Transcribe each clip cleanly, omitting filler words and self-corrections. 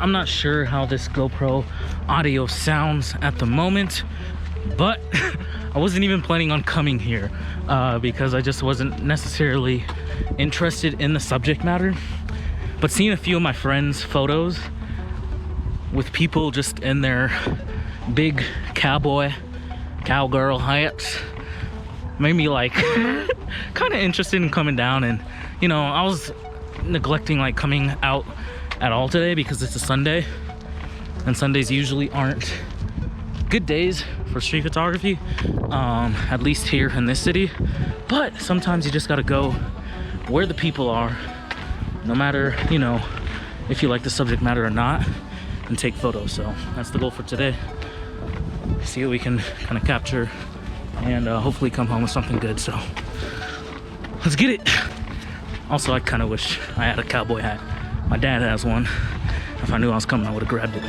I'm not sure how this GoPro audio sounds at the moment, but I wasn't even planning on coming here because I just wasn't necessarily interested in the subject matter. But seeing a few of my friends' photos with people just in their big cowgirl hats made me like kind of interested in coming down. And you know, I was neglecting like coming out at all today because it's a Sunday, and Sundays usually aren't good days for street photography, at least here in this city. But sometimes you just gotta go where the people are, no matter, you know, if you like the subject matter or not, and take photos. So that's the goal for today. See what we can kind of capture and hopefully come home with something good. So let's get it. Also, I kind of wish I had a cowboy hat. My dad has one. If I knew I was coming, I would have grabbed it.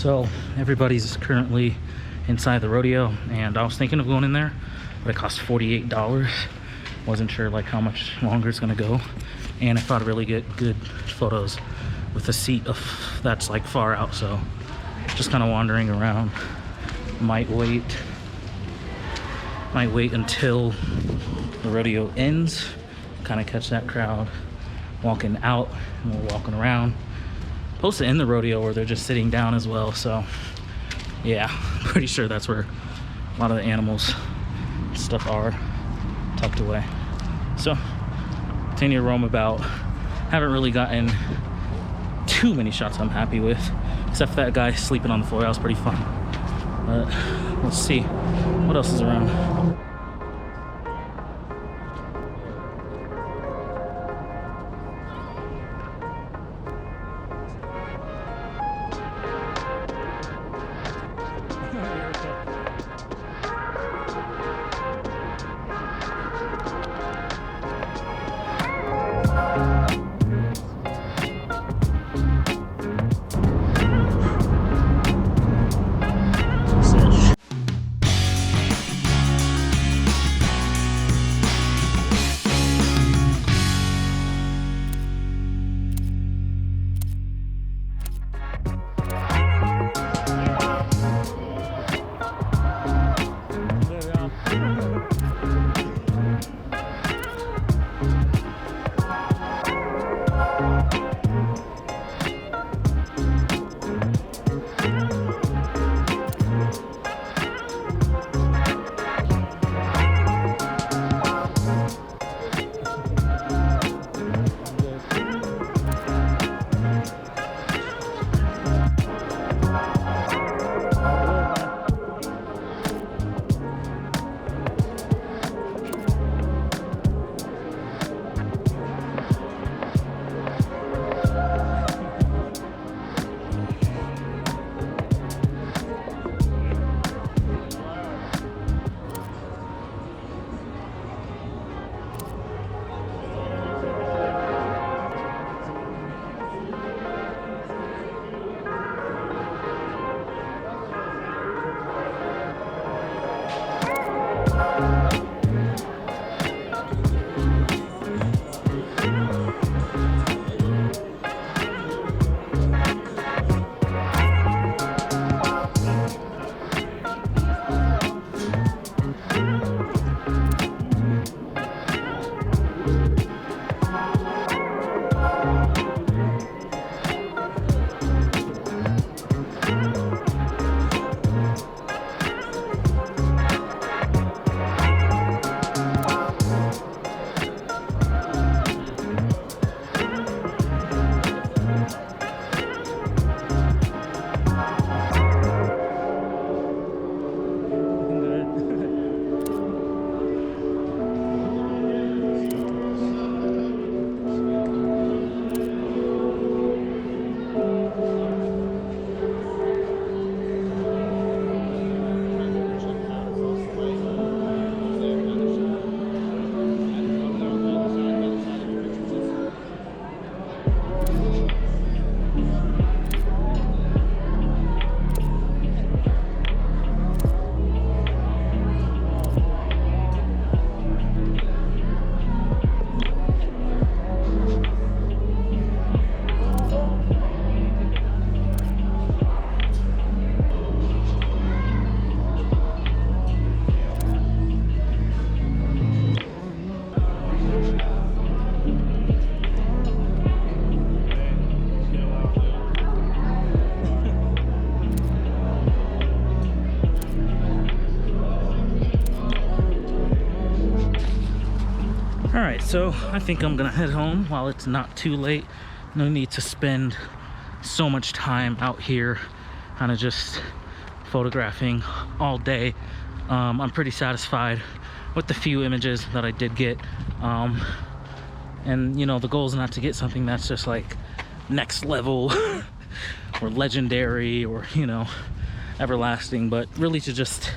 So everybody's currently inside the rodeo, and I was thinking of going in there, but it cost $48. Wasn't sure like how much longer it's gonna go, and I thought I'd really get good photos with a seat that's like far out. So just kind of wandering around. Might wait until the rodeo ends, kind of catch that crowd walking out, and we're walking around. Supposed to end the rodeo where they're just sitting down as well, so yeah, pretty sure that's where a lot of the animals stuff are tucked away. So continue to roam about. Haven't really gotten too many shots I'm happy with, except for that guy sleeping on the floor. That was pretty fun. But let's see what else is around. Alright, so I think I'm gonna head home while it's not too late. No need to spend so much time out here kind of just photographing all day. I'm pretty satisfied with the few images that I did get. And you know, the goal is not to get something that's just like next level or legendary or, you know, everlasting, but really to just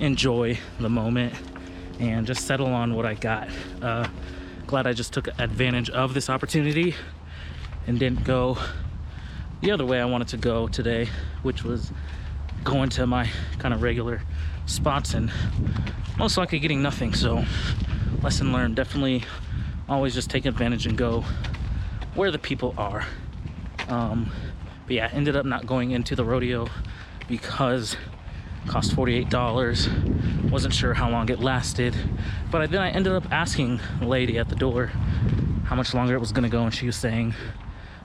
enjoy the moment and just settle on what I got. Glad I just took advantage of this opportunity and didn't go the other way I wanted to go today, which was going to my kind of regular spots and most likely getting nothing. So lesson learned, definitely always just take advantage and go where the people are. But yeah, ended up not going into the rodeo because it cost $48. Wasn't sure how long it lasted, but then I ended up asking the lady at the door how much longer it was gonna go, and she was saying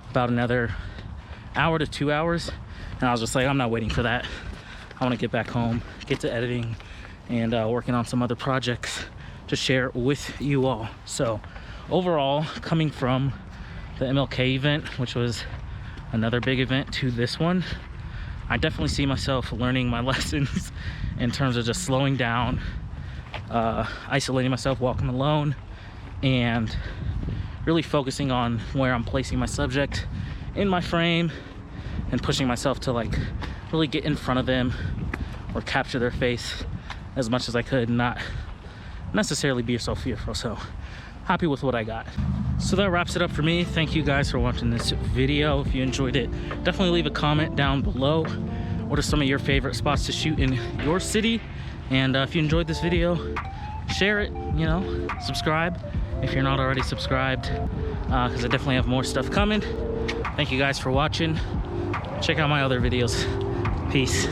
about another hour to 2 hours, and I was just like, I'm not waiting for that. I want to get back home, get to editing, and working on some other projects to share with you all. So overall, coming from the MLK event, which was another big event, to this one, I definitely see myself learning my lessons in terms of just slowing down, isolating myself, walking alone, and really focusing on where I'm placing my subject in my frame and pushing myself to like really get in front of them or capture their face as much as I could, not necessarily be so fearful. So happy with what I got. So that wraps it up for me. Thank you guys for watching this video. If you enjoyed it, definitely leave a comment down below. What are some of your favorite spots to shoot in your city? And if you enjoyed this video, share it, you know, subscribe if you're not already subscribed, because I definitely have more stuff coming. Thank you guys for watching. Check out my other videos. Peace.